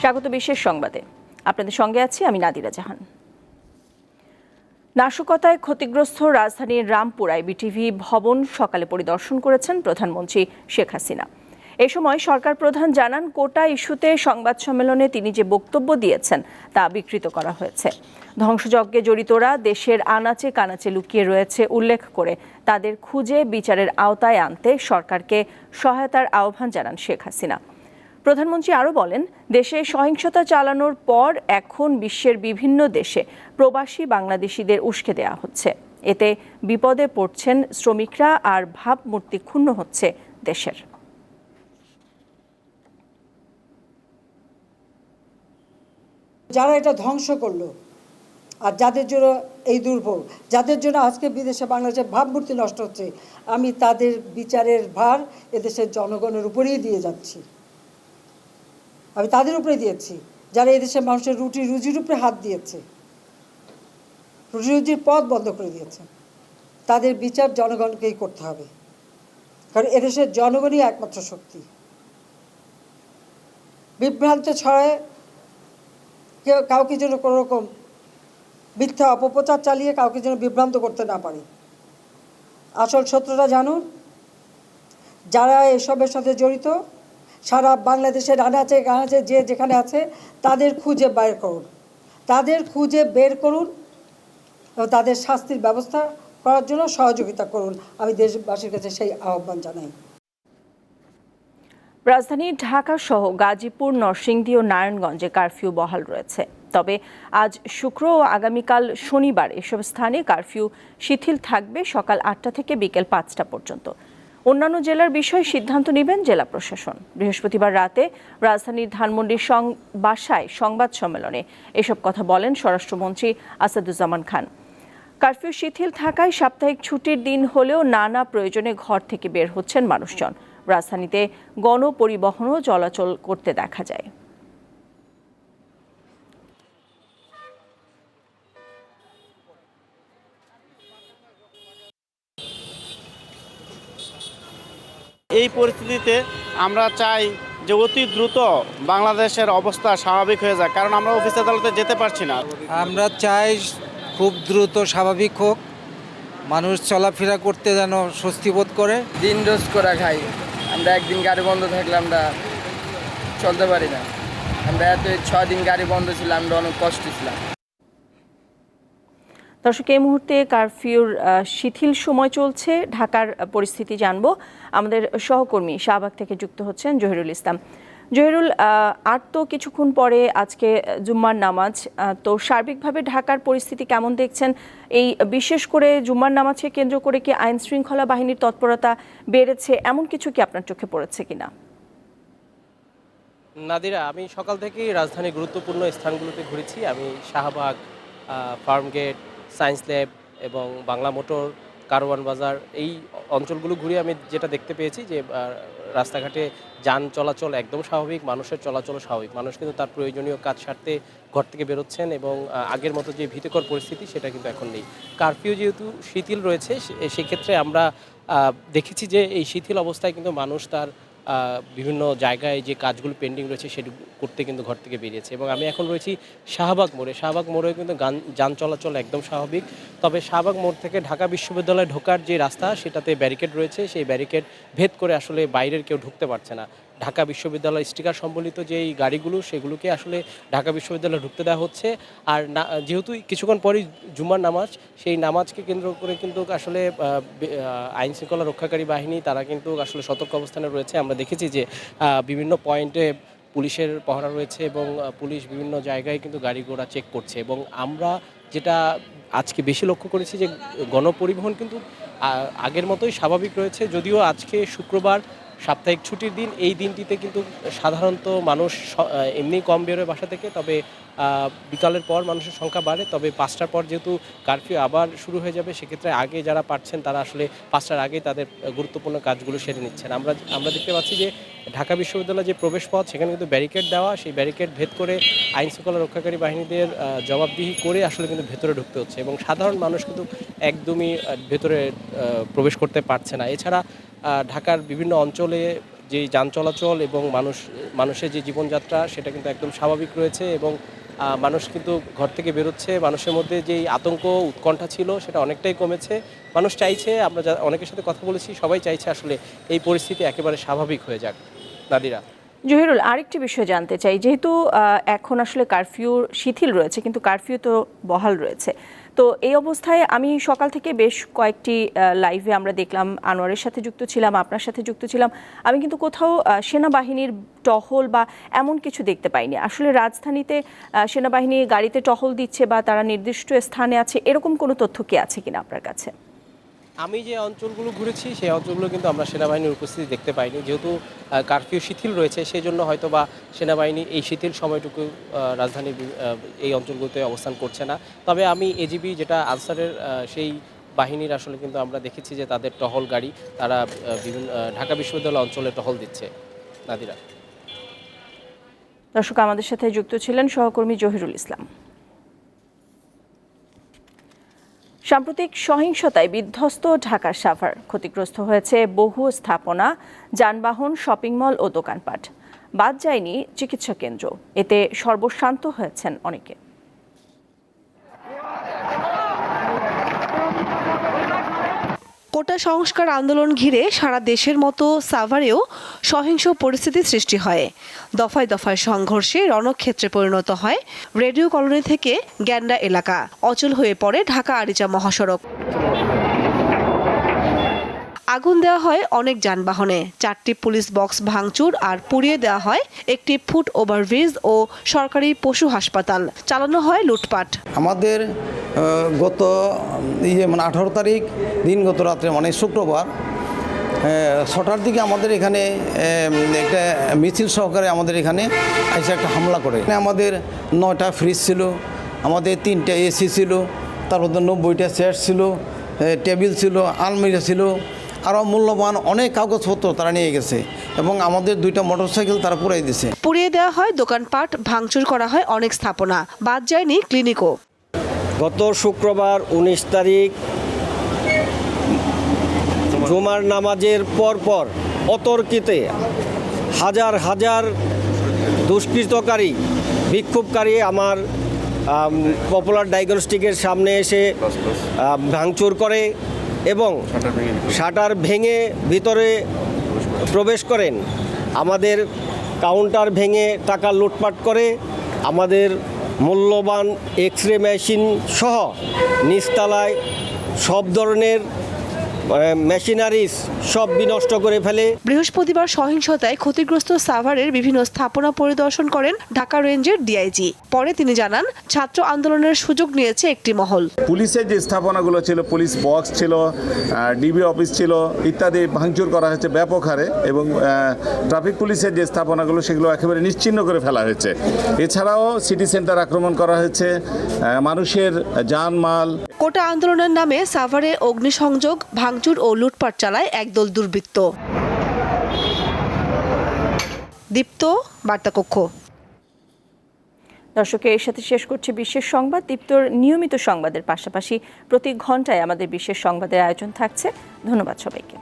স্বাগত বিশেষ সংবাদে। আপনাদের সঙ্গে আছি আমি নাদিরা জাহান। নাশকতায় ক্ষতিগ্রস্ত রাজধানীর রামপুরায় বিটিভি ভবন সকালে পরিদর্শন করেছেন প্রধানমন্ত্রী শেখ হাসিনা। এ সময় সরকার প্রধান জানান, কোটা ইস্যুতে সংবাদ সম্মেলনে তিনি যে বক্তব্য দিয়েছেন তা বিকৃত করা হয়েছে। ধ্বংসযজ্ঞে জড়িতরা দেশের আনাচে কানাচে লুকিয়ে রয়েছে উল্লেখ করে তাদের খুঁজে বিচারের আওতায় আনতে সরকারকে সহায়তার আহ্বান জানান শেখ হাসিনা। প্রধানমন্ত্রী আরও বলেন, দেশে সহিংসতা চালানোর পর এখন বিশ্বের বিভিন্ন দেশে প্রবাসী বাংলাদেশিদের উস্কে দেওয়া হচ্ছে। এতে বিপদে পড়ছেন শ্রমিকরা আর ভাবমূর্তি ক্ষুণ্ণ হচ্ছে দেশের। যারা এটা ধ্বংস করলো আর যাদের জন্য এই দুর্ভোগ, যাদের জন্য আজকে বিদেশে বাংলাদেশের ভাবমূর্তি নষ্ট হচ্ছে, আমি তাদের বিচারের ভার এদেশের জনগণের উপরেই দিয়ে যাচ্ছি। আমি তাদের উপরে দিয়েছি যারা এদেশের মানুষের রুজির উপরে হাত দিয়েছে, রুজির পথ বন্ধ করে দিয়েছে। তাদের বিচার জনগণকেই করতে হবে, কারণ এদেশের জনগণই একমাত্র শক্তি। বিভ্রান্ত ছড়ায় কাউকে যেন কোনো রকম মিথ্যা অপপ্রচার চালিয়ে কাউকে যেন বিভ্রান্ত করতে না পারে। আসল সত্যটা জানুন, যারা এসবের সাথে জড়িত সারা বাংলাদেশের আনাচে কানাচে যে যেখানে আছে তাদের খুঁজে বের করুন, তাদের খুঁজে বের করুন এবং তাদের শাস্তির ব্যবস্থা করার জন্য সহযোগিতা করুন। আমি দেশবাসীর কাছে সেই আহ্বান জানাই। রাজধানী ঢাকা সহ গাজীপুর, নরসিংদী ও নারায়ণগঞ্জে কারফিউ বহাল রয়েছে। তবে আজ শুক্র ও আগামীকাল শনিবার এসব স্থানে কারফিউ শিথিল থাকবে সকাল ৮টা থেকে বিকেল ৫টা পর্যন্ত। অন্যান্য জেলার বিষয়ে সিদ্ধান্ত নেবেন জেলা প্রশাসন। বৃহস্পতিবার রাতে রাজধানীর ধানমন্ডির বাসায় সংবাদ সম্মেলনে এসব কথা বলেন স্বরাষ্ট্রমন্ত্রী আসাদুজ্জামান খান। কারফিউ শিথিল থাকায় সাপ্তাহিক ছুটির দিন হলেও নানা প্রয়োজনে ঘর থেকে বের হচ্ছেন মানুষজন। রাজধানীতে গণপরিবহনও চলাচল করতে দেখা যায়। এই পরিস্থিতিতে আমরা চাই যে অতি দ্রুত বাংলাদেশের অবস্থা স্বাভাবিক হয়ে যায়, কারণ আমরা অফিস আদালতে যেতে পারছি না। আমরা চাই খুব দ্রুত স্বাভাবিক হোক, মানুষ চলাফেরা করতে যেন স্বস্তি বোধ করে। দিন রোজ করে খাই আমরা, একদিন গাড়ি বন্ধ থাকলে আমরা চলতে পারি না। আমরা এত 6 দিন গাড়ি বন্ধ ছিল, আমরা অনেক কষ্ট ছিলাম। দর্শক, এই মুহূর্তে কারফিউর শিথিল সময় চলছে। ঢাকার পরিস্থিতি জানবো, আমাদের সহকর্মী শাহবাগ থেকে যুক্ত হচ্ছেন জহিরুল ইসলাম। জহিরুল, আর তো কিছুক্ষণ পরে আজকে জুম্মার নামাজ, তো সার্বিকভাবে ঢাকার পরিস্থিতি কেমন দেখছেন? এই বিশেষ করে জুম্মার নামাজকে কেন্দ্র করে কি আইন শৃঙ্খলা বাহিনীর তৎপরতা বেড়েছে, এমন কিছু কি আপনার চোখে পড়েছে কিনা? নাদিরা, আমি সকাল থেকেই রাজধানীর গুরুত্বপূর্ণ স্থানগুলোতে ঘুরেছি। আমি শাহবাগ, ফার্মগেট, সায়েন্স ল্যাব এবং বাংলা মোটর, কারওয়ান বাজার, এই অঞ্চলগুলো ঘুরে আমি যেটা দেখতে পেয়েছি যে রাস্তাঘাটে যান চলাচল একদম স্বাভাবিক, মানুষের চলাচল স্বাভাবিক। মানুষ কিন্তু তার প্রয়োজনীয় কাজ সারতে ঘর থেকে বেরোচ্ছেন এবং আগের মতো যে ভীতিকর পরিস্থিতি সেটা কিন্তু এখন নেই। কারফিউ যেহেতু শিথিল রয়েছে, সেক্ষেত্রে আমরা দেখেছি যে এই শিথিল অবস্থায় কিন্তু মানুষ তার বিভিন্ন জায়গায় যে কাজগুলো পেন্ডিং রয়েছে সেটি করতে কিন্তু ঘর থেকে বেরিয়েছে। এবং আমি এখন রয়েছি শাহবাগ মোড়ে। শাহবাগ মোড়ে কিন্তু যান চলাচল একদম স্বাভাবিক। তবে শাহবাগ মোড় থেকে ঢাকা বিশ্ববিদ্যালয়ে ঢোকার যে রাস্তা, সেটাতে ব্যারিকেড রয়েছে। সেই ব্যারিকেড ভেদ করে আসলে বাইরের কেউ ঢুকতে পারছে না। ঢাকা বিশ্ববিদ্যালয় স্টিকার সম্বলিত যেই গাড়িগুলো, সেগুলোকে আসলে ঢাকা বিশ্ববিদ্যালয়ে ঢুকতে দেওয়া হচ্ছে। আর যেহেতু কিছুক্ষণ পরেই জুম্মার নামাজ, সেই নামাজকে কেন্দ্র করে কিন্তু আসলে আইন শৃঙ্খলা রক্ষাকারী বাহিনী তারা কিন্তু আসলে সতর্ক অবস্থানে রয়েছে। আমরা দেখেছি যে বিভিন্ন পয়েন্টে পুলিশের পহরা রয়েছে এবং পুলিশ বিভিন্ন জায়গায় কিন্তু গাড়ি ঘোড়া চেক করছে। এবং আমরা যেটা আজকে বেশি লক্ষ্য করেছি যে গণপরিবহন কিন্তু আগের মতোই স্বাভাবিক রয়েছে। যদিও আজকে শুক্রবার সাপ্তাহিক ছুটির দিন, এই দিনটিতে কিন্তু সাধারণত মানুষ এমনি কম বেরোয় বাসা থেকে। তবে বিকালের পর মানুষের সংখ্যা বাড়ে। তবে 5টার পর যেহেতু কারফিউ আবার শুরু হয়ে যাবে, সেক্ষেত্রে আগে যারা পারছেন তারা আসলে 5টার আগেই তাদের গুরুত্বপূর্ণ কাজগুলো সেরে নিচ্ছেন। আমরা দেখতে পাচ্ছি যে ঢাকা বিশ্ববিদ্যালয়ের যে প্রবেশ পথ, সেখানে কিন্তু ব্যারিকেড দেওয়া। সেই ব্যারিকেড ভেদ করে আইন শৃঙ্খলা রক্ষাকারী বাহিনীদের জবাবদিহি করে আসলে কিন্তু ভেতরে ঢুকতে হচ্ছে এবং সাধারণ মানুষ কিন্তু একদমই ভেতরে প্রবেশ করতে পারছে না। এছাড়া ঢাকার বিভিন্ন অঞ্চলে যে যান চলাচল এবং মানুষের যে জীবনযাত্রা সেটা কিন্তু একদম স্বাভাবিক রয়েছে এবং মানুষ কিন্তু ঘর থেকে বেরোচ্ছে। মানুষের মধ্যে যেই আতঙ্ক উৎকণ্ঠা ছিল সেটা অনেকটাই কমেছে। মানুষ চাইছে, আমরা অনেকের সাথে কথা বলেছি, সবাই চাইছে আসলে এই পরিস্থিতি একেবারে স্বাভাবিক হয়ে যাক। নাদিরা, জহিরুল, আরেকটি বিষয় জানতে চাই, যেহেতু এখন আসলে কারফিউ শিথিল রয়েছে কিন্তু কারফিউ তো বহাল রয়েছে, তো এই অবস্থায় আমি সকাল থেকে বেশ কয়েকটি লাইভে আমরা দেখলাম, আনোয়ারের সাথে যুক্ত ছিলাম, আপনার সাথে যুক্ত ছিলাম, আমি কিন্তু কোথাও সেনাবাহিনীর টহল বা এমন কিছু দেখতে পাইনি। আসলে রাজধানীতে সেনাবাহিনী গাড়িতে টহল দিচ্ছে বা তারা নির্দিষ্ট স্থানে আছে, এরকম কোনো তথ্য কি আছে কিনা আপনার কাছে? আমি যে অঞ্চলগুলো ঘুরেছি সেই অঞ্চলগুলো কিন্তু আমরা সেনাবাহিনীর উপস্থিতি দেখতে পাইনি। যেহেতু কারফিউ শিথিল রয়েছে সেই জন্য হয়তো বা সেনাবাহিনী এই শিথিল সময়টুকু রাজধানীর এই অঞ্চলগুলোতে অবস্থান করছে না। তবে আমি এজিবি যেটা আনসারের সেই বাহিনীর আসলে কিন্তু আমরা দেখেছি যে তাদের টহল গাড়ি তারা বিভিন্ন ঢাকা বিশ্ববিদ্যালয় অঞ্চলে টহল দিচ্ছে। নাদিরা, দর্শক, আমাদের সাথে যুক্ত ছিলেন সহকর্মী জহিরুল ইসলাম। সাম্প্রতিক সহিংসতায় বিধ্বস্ত ঢাকার সাভার, ক্ষতিগ্রস্ত হয়েছে বহু স্থাপনা, যানবাহন, শপিং মল ও দোকানপাট। বাদ যায়নি চিকিৎসা কেন্দ্র। এতে সর্বশান্ত হয়েছেন অনেকে। কোটা সংস্কার আন্দোলন ঘিরে সারা দেশের মতো সাভারেও সহিংস পরিস্থিতি সৃষ্টি হয়। দফায় দফায় সংঘর্ষে রণক্ষেত্রে পরিণত হয় রেডিও কলোনি থেকে গ্যান্ডা এলাকা। অচল হয়ে পড়ে ঢাকা আরিচা মহাসড়ক। আগুন দেওয়া হয় অনেক যানবাহনে, 4টি পুলিশ বক্স ভাঙচুর আর পুড়িয়ে দেওয়া হয় একটি ফুট ওভারব্রিজ ও সরকারি পশু হাসপাতাল। চালানো হয় লুটপাট। আমাদের গত 18 তারিখ দিনগত রাত্রে মানে শুক্রবার 6টার দিকে আমাদের এখানে একটা মিছিল সহকারে আমাদের এখানে এসে একটা হামলা করে। আমাদের 9টা ফ্রিজ ছিল, আমাদের 3টা এসি ছিল, তার মধ্যে 90টা চেয়ার ছিল, টেবিল ছিল, আলমিরা ছিল, আরও মূল্যবান অনেক কাগজপত্র তারা নিয়ে গেছে এবং আমাদের 2টা মোটরসাইকেল তারা পুড়াই দিয়েছে। পুড়িয়ে দেওয়া হয় দোকানপাট, ভাঙচুর করা হয় অনেক স্থাপনা, বাদ যায়নি ক্লিনিকও। গত শুক্রবার 19 তারিখ জুমার নামাজের পর অতর্কিতে হাজার হাজার দুষ্কৃতকারী বিক্ষোভকারী আমার পপুলার ডায়াগনস্টিকের সামনে এসে ভাঙচুর করে এবং শাটার ভেঙে ভিতরে প্রবেশ করেন। আমাদের কাউন্টার ভেঙে টাকা লুটপাট করে, আমাদের মূল্যবান এক্স-রে মেশিন সহ নিচতলায় সব ধরনের মেশিনারিজ সব বিনষ্ট করে ফেলে। বৃহস্পতিবার সহিংসতায় ক্ষতিগ্রস্ত সাভারের বিভিন্ন স্থাপনা পরিদর্শন করেন ঢাকা রেঞ্জের ডিআইজি। পরে তিনি জানান, ছাত্র আন্দোলনের সুযোগ নিয়েছে একটি মহল। পুলিশের যে স্থাপনাগুলো ছিল, পুলিশ বক্স ছিল, ডিবি অফিস ছিল ইত্যাদি ভাঙচুর করা হয়েছে ব্যাপক হারে এবং ট্রাফিক পুলিশের যে স্থাপনাগুলো সেগুলো একেবারে নিশ্চিহ্ন করে ফেলা হয়েছে। এছাড়াও সিটি সেন্টার আক্রমণ করা হয়েছে, মানুষের জানমাল। কোটা আন্দোলনের নামে সাভারে অগ্নিসংযোগ, ভাঙচুর ও লুটপাট চালায় একদল দুর্বৃত্ত। দীপ্ত, বার্তাকক্ষ। দর্শক, এর সাথে শেষ করছি বিশেষ সংবাদ। দীপ্তর নিয়মিত সংবাদের পাশাপাশি প্রতি ঘন্টায় আমাদের বিশেষ সংবাদের আয়োজন থাকছে। ধন্যবাদ সবাইকে।